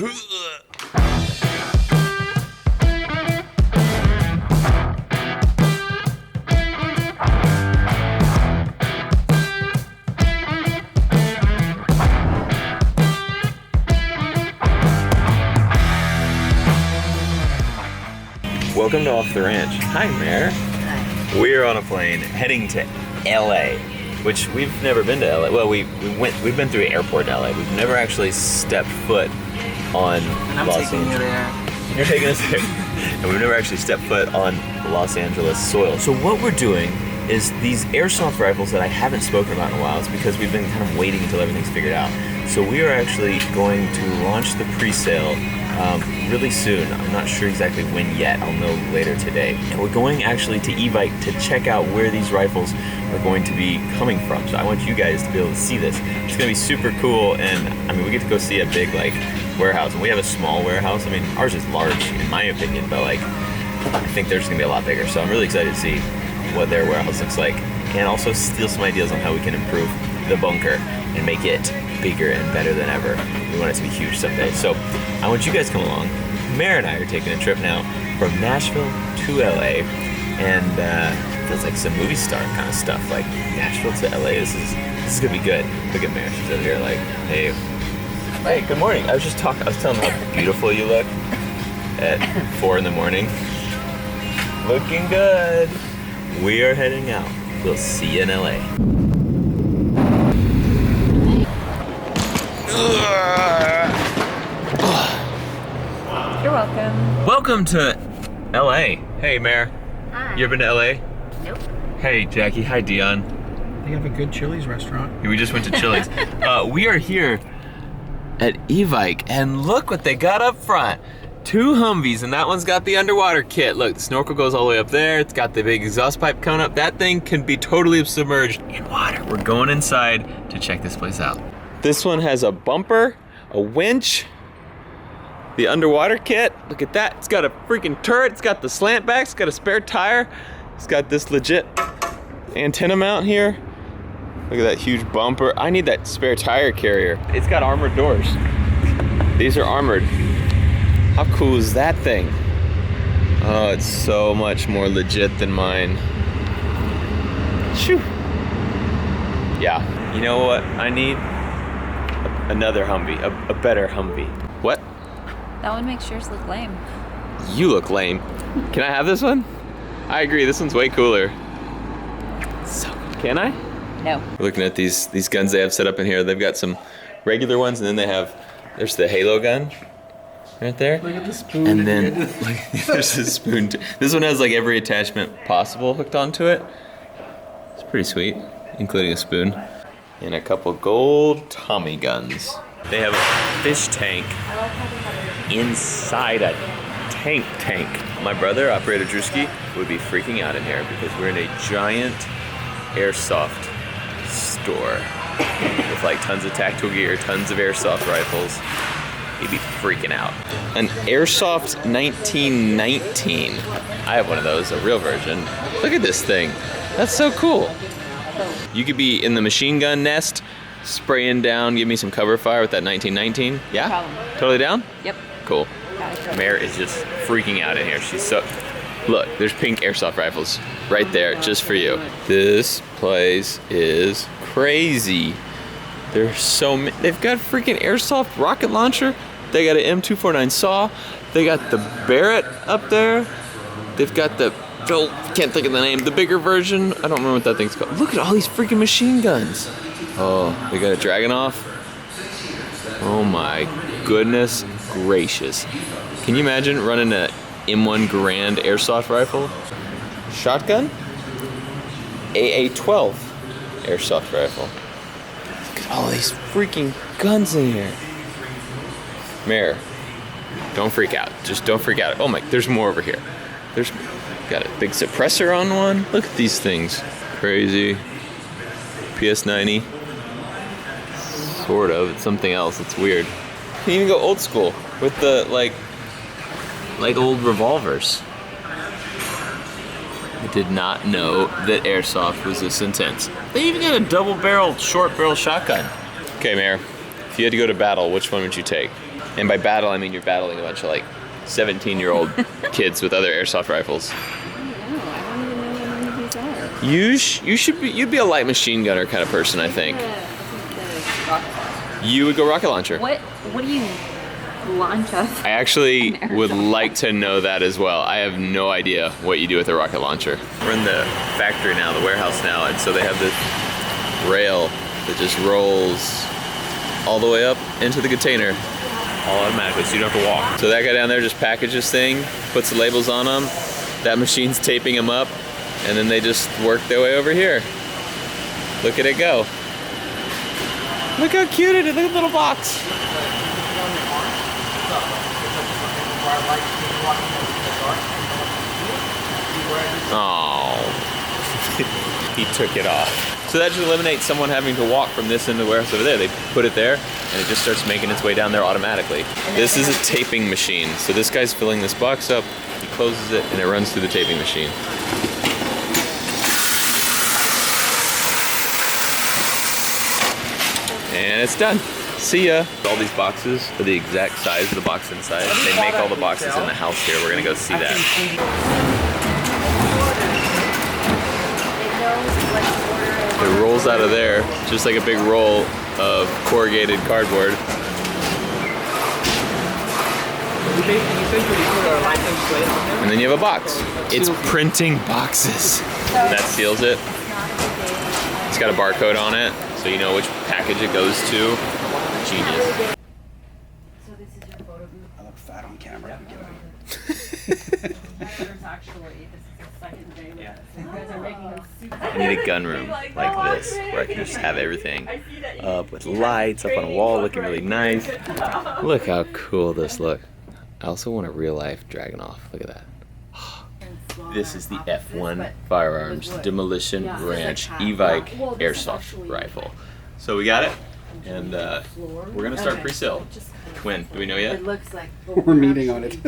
Welcome to Off the Ranch. Hi, Mare. Hi. We're on a plane heading to LA, which we've never been to LA. Well, we've been through airport in LA. We've never actually stepped foot on And I'm Los taking you Angeles. there. You're taking us there. And we've never actually stepped foot on Los Angeles soil. So what we're doing is these airsoft rifles that I haven't spoken about in a while is because we've been kind of waiting until everything's figured out. So we are actually going to launch the pre-sale really soon. I'm not sure exactly when yet. I'll know later today. And we're going actually to Evike to check out where these rifles are going to be coming from. So I want you guys to be able to see this. It's gonna be super cool, and I mean, we get to go see a big warehouse, and we have a small warehouse. I mean, ours is large in my opinion, but I think theirs is gonna be a lot bigger. So I'm really excited to see what their warehouse looks like, and also steal some ideas on how we can improve the bunker and make it bigger and better than ever. We want it to be huge someday. So I want you guys to come along. Mare and I are taking a trip now from Nashville to LA, and it feels like some movie star kind of stuff, like Nashville to LA. This is gonna be good. Look at Mare, she's over here like, hey, good morning. I was telling them how beautiful you look at 4 in the morning. Looking good. We are heading out. We'll see you in LA. You're welcome. Welcome to LA. Hey, Mare. Hi. You ever been to LA? Nope. Hey, Jackie. Hi, Dion. They have a good Chili's restaurant. We just went to Chili's. We are here at Evike, and look what they got up front. 2 Humvees, and that one's got the underwater kit. Look, the snorkel goes all the way up there. It's got the big exhaust pipe coming up. That thing can be totally submerged in water. We're going inside to check this place out. This one has a bumper, a winch, the underwater kit. Look at that. It's got a freaking turret. It's got the slant back. It's got a spare tire. It's got this legit antenna mount here. Look at that huge bumper. I need that spare tire carrier. It's got armored doors. These are armored. How cool is that thing? Oh, it's so much more legit than mine. Shoo. Yeah. You know what I need? Another Humvee, a better Humvee. What? That one makes yours look lame. You look lame. Can I have this one? I agree, this one's way cooler. So, can I? No. We're looking at these guns they have set up in here. They've got some regular ones, and then there's the Halo gun right there. Look at the spoon. And then there's a spoon. This one has like every attachment possible hooked onto it. It's pretty sweet, including a spoon. And a couple gold Tommy guns. They have a fish tank inside a tank. My brother, Operator Drewski, would be freaking out in here because we're in a giant airsoft store with like tons of tactical gear, tons of airsoft rifles. He'd be freaking out. An Airsoft 1919. I have one of those, a real version. Look at this thing. That's so cool. You could be in the machine gun nest, spraying down, give me some cover fire with that 1919. Yeah? No problem. Totally down? Yep. Cool. Mare is just freaking out in here. She's so... Look, there's pink airsoft rifles right there just for you. This place is crazy. There's so many. They've got freaking airsoft rocket launcher. They got an M249 saw. They got the Barrett up there. They've got the... Oh, can't think of the name. The bigger version. I don't remember what that thing's called. Look at all these freaking machine guns. Oh, they got a Dragunov. Oh my goodness gracious. Can you imagine running a M1 Garand airsoft rifle? Shotgun? AA-12 airsoft rifle. Look at all these freaking guns in here. Mare, don't freak out. Just don't freak out. Oh my, there's more over here. There's got a big suppressor on one. Look at these things. Crazy. PS90. Sort of. It's something else. It's weird. You can even go old school with the like old revolvers. I did not know that airsoft was this intense. They even got a double-barreled, short-barrel shotgun. Okay, Mare, if you had to go to battle, which one would you take? And by battle, I mean you're battling a bunch of like 17-year-old kids with other airsoft rifles. I don't even know what any of these are. You'd be a light machine gunner kind of person, I think. You would go rocket launcher. What do you launch off? I actually would like to know that as well. I have no idea what you do with a rocket launcher. We're in the factory now, the warehouse now, and so they have this rail that just rolls all the way up into the container, all automatically, so you don't have to walk. So that guy down there just packages thing, puts the labels on them, that machine's taping them up, and then they just work their way over here. Look at it go. Look how cute it is, look at the little box. Oh, he took it off. So that just eliminates someone having to walk from this into the warehouse over there. They put it there, and it just starts making its way down there automatically. This is a taping machine. So this guy's filling this box up, he closes it, and it runs through the taping machine. And it's done. See ya. All these boxes are the exact size of the box inside. They make all the boxes in the house here. We're gonna go see that. It rolls out of there, just like a big roll of corrugated cardboard. And then you have a box. It's printing boxes. That seals it. It's got a barcode on it, so you know which package it goes to. Genius. So this is your photo booth. I look fat on camera. There's actually, this is the second day with us. You guys are making them super. I need a gun room like this, where I can just have everything up with lights, up on a wall, looking really nice. Look how cool this looks. I also want a real life Dragunov. Look at that. This is the F1 Firearms Demolition Ranch Evike Airsoft rifle. So we got it, and we're gonna start pre-sale. When? Do we know yet? It looks like We're meeting on it.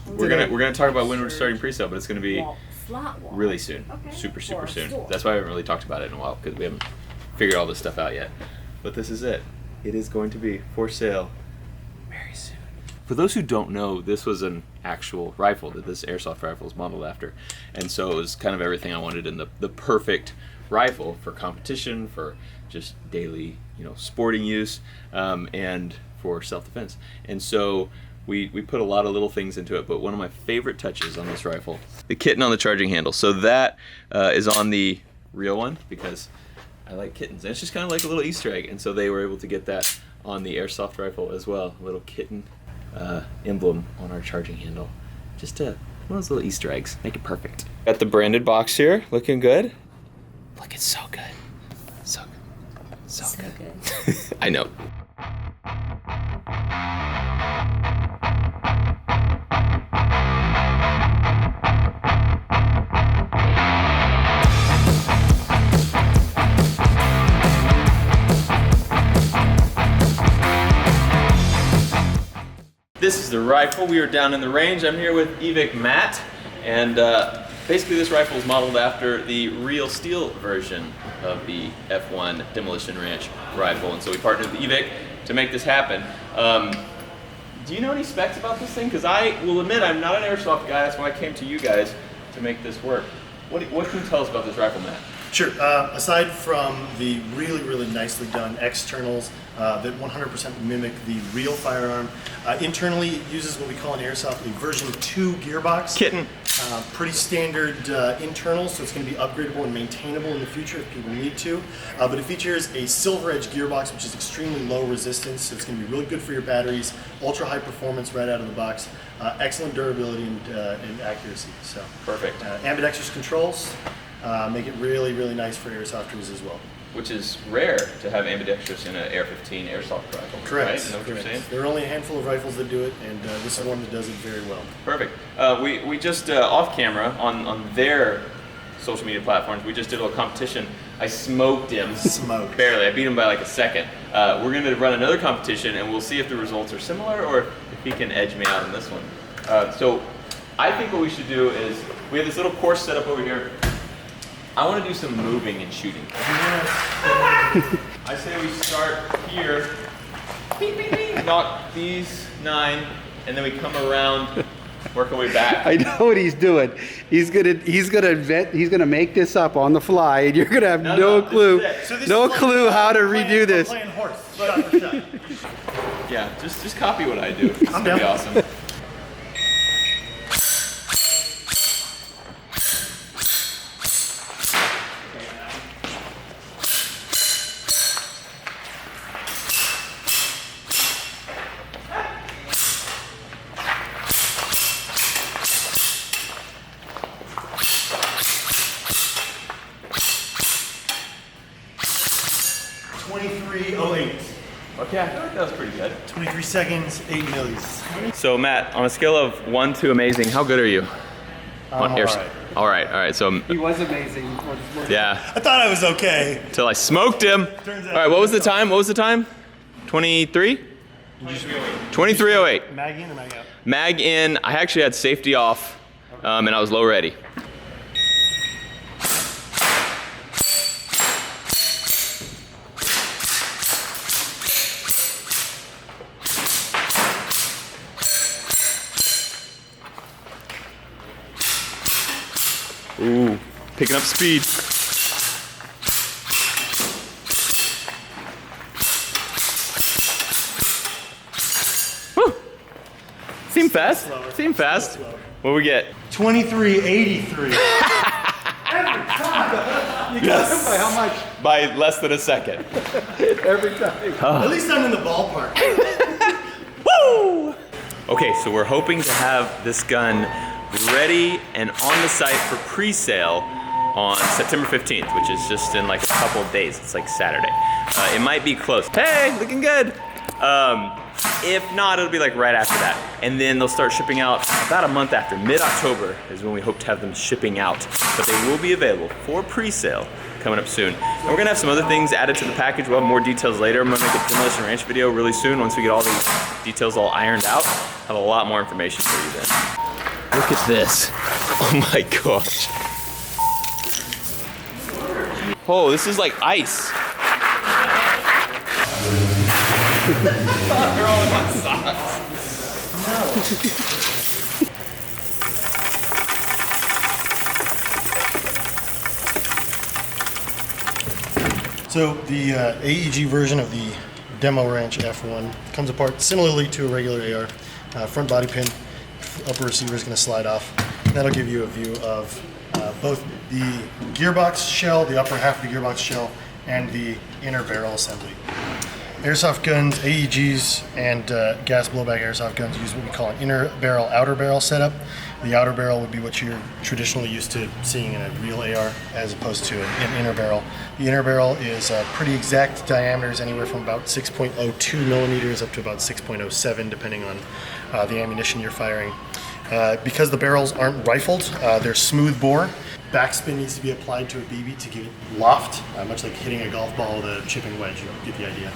We're gonna talk about when we're starting pre-sale, but it's gonna be really soon, super soon. That's why I haven't really talked about it in a while, because we haven't figured all this stuff out yet. But this is it. It is going to be for sale very soon. For those who don't know, this was an actual rifle that this airsoft rifle is modeled after, and so it was kind of everything I wanted in the perfect rifle for competition, for just daily, sporting use, and for self-defense. And so we put a lot of little things into it, but one of my favorite touches on this rifle, the kitten on the charging handle. So that is on the real one, because I like kittens. And it's just kind of like a little Easter egg, and so they were able to get that on the airsoft rifle as well, a little kitten emblem on our charging handle. Just one of those little Easter eggs, make it perfect. Got the branded box here, looking good. Looking so good. So good. I know. This is the rifle. We are down in the range. I'm here with Evike Matt, and basically this rifle is modeled after the real steel version of the F1 Demolition Ranch rifle, and so we partnered with Evike to make this happen. Do you know any specs about this thing? Because I will admit I'm not an airsoft guy. That's why I came to you guys to make this work. What can you tell us about this rifle, Matt? Sure. Aside from the really nicely done externals that 100% mimic the real firearm, internally it uses what we call in Airsoft a version 2 gearbox. Kitten. Pretty standard internals, so it's going to be upgradable and maintainable in the future if people need to. But it features a silver edge gearbox, which is extremely low resistance, so it's going to be really good for your batteries, ultra high performance right out of the box, excellent durability and accuracy. So Perfect. Ambidextrous controls. Make it really nice for airsofters as well. Which is rare to have ambidextrous in an Air-15 airsoft rifle. Correct. Right? Is that what you're saying? There are only a handful of rifles that do it, and this is one that does it very well. Perfect. We just off camera on their social media platforms, we just did a little competition. I smoked him. Smoked. Barely. I beat him by like a second. We're going to run another competition, and we'll see if the results are similar or if he can edge me out in this one. So I think what we should do is we have this little course set up over here. I want to do some moving and shooting. I say we start here, knock these 9, and then we come around, work our way back. I know what he's doing. He's gonna make this up on the fly, and you're gonna have no clue, no clue how to redo this. Playing horse, shot for shot. Yeah, just copy what I do. It's gonna be awesome. Okay, I feel like that was pretty good. 23 seconds, 8 millis. So Matt, on a scale of 1 to amazing, how good are you? On Airsoft? All right. So He was amazing. yeah, I thought I was okay. till I smoked him. All right, what was the time? 23? 23:08. Mag in or mag out? Mag in. I actually had safety off, and I was low ready. Ooh, picking up speed. Woo! Seem fast. Seem fast. What we get? 23:83. Yes. By how much? By less than a second. Every time. At least I'm in the ballpark. Woo! Okay, so we're hoping to have this gun ready and on the site for pre-sale on September 15th, which is just in like a couple of days. It's like Saturday. It might be close. Hey, looking good. If not, it'll be like right after that. And then they'll start shipping out about a month after. Mid-October is when we hope to have them shipping out. But they will be available for pre-sale coming up soon. And we're gonna have some other things added to the package. We'll have more details later. I'm gonna make a Demolition Ranch video really soon. Once we get all these details all ironed out, I'll have a lot more information for you then. Look at this. Oh my gosh. Oh, this is like ice. They're all in my socks. So the AEG version of the Demo Ranch F1 comes apart similarly to a regular AR. Front body pin, upper receiver is going to slide off. That'll give you a view of both the gearbox shell, the upper half of the gearbox shell, and the inner barrel assembly. Airsoft guns, AEGs, and gas blowback airsoft guns use what we call an inner barrel, outer barrel setup. The outer barrel would be what you're traditionally used to seeing in a real AR as opposed to an inner barrel. The inner barrel is pretty exact diameters, anywhere from about 6.02 millimeters up to about 6.07, depending on the ammunition you're firing. Because the barrels aren't rifled, they're smooth bore. Backspin needs to be applied to a BB to give it loft, much like hitting a golf ball with a chipping wedge. You get the idea.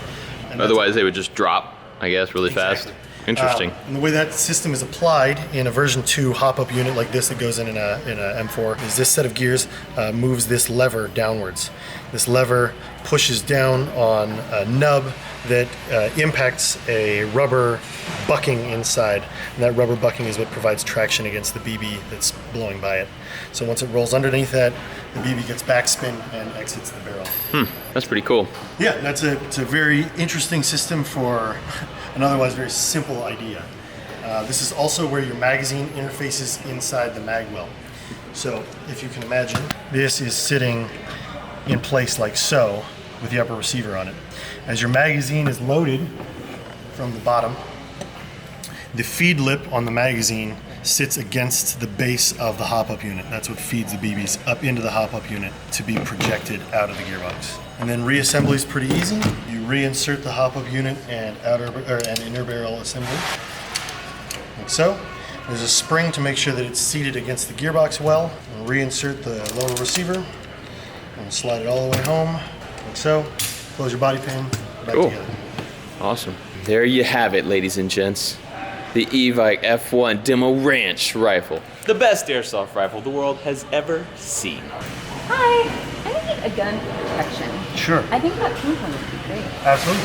And Otherwise, they would just drop, I guess, really Exactly. fast. Interesting. And the way that system is applied in a version 2 hop-up unit like this that goes in a M4 is this set of gears moves this lever downwards. This lever pushes down on a nub that impacts a rubber bucking inside. And that rubber bucking is what provides traction against the BB that's blowing by it. So once it rolls underneath that, the BB gets backspin and exits the barrel. That's pretty cool. Yeah, it's a very interesting system for an otherwise very simple idea. This is also where your magazine interfaces inside the mag well. So if you can imagine, this is sitting in place like so with the upper receiver on it. As your magazine is loaded from the bottom, the feed lip on the magazine sits against the base of the hop-up unit. That's what feeds the BBs up into the hop-up unit to be projected out of the gearbox. And then reassembly is pretty easy. You reinsert the hop-up unit and inner barrel assembly, like so. There's a spring to make sure that it's seated against the gearbox well. And reinsert the lower receiver and slide it all the way home, like so. Close your body pin, back Cool. together. Awesome. There you have it, ladies and gents. The Evike F1 Demo Ranch rifle. The best airsoft rifle the world has ever seen. Hi. I need a gun for protection. Sure, I think that pink one would be great. absolutely.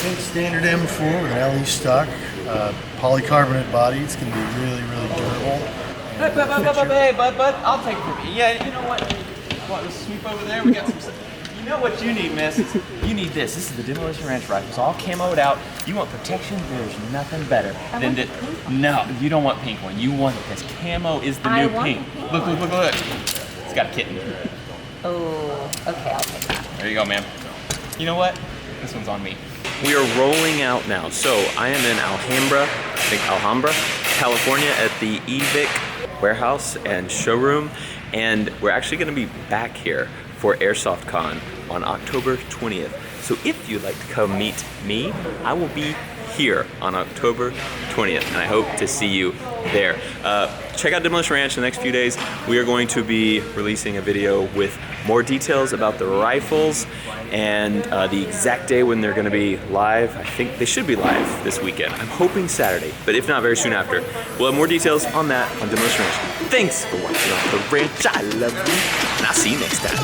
Think standard M4 with an LE stock, polycarbonate body. It's going to be really, really durable. Hey, bud, I'll take it from you. Yeah, you know what? Want to sweep over there? We got some stuff. You know what you need, miss? You need this. This is the Demolition Ranch rifle. It's all camoed out. You want protection? There's nothing better than that. No, you don't want pink one. You want it because camo is the new pink. Look. It's got a kitten. Oh, okay, I'll take that. There you go, ma'am. You know what? This one's on me. We are rolling out now. So I am in Alhambra, California at the Evike warehouse and showroom. And we're actually gonna be back here for Airsoft Con on October 20th. So if you'd like to come meet me, I will be here on October 20th, and I hope to see you there. Check out Demolition Ranch in the next few days. We are going to be releasing a video with more details about the rifles and the exact day when they're gonna be live. I think they should be live this weekend. I'm hoping Saturday, but if not, very soon after. We'll have more details on that on Demolition Ranch. Thanks for watching on the ranch. I love you, and I'll see you next time.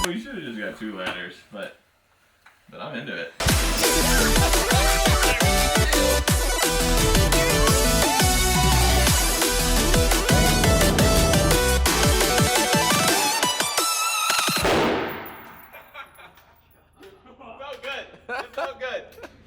We should have just got 2 ladders, but I'm into it.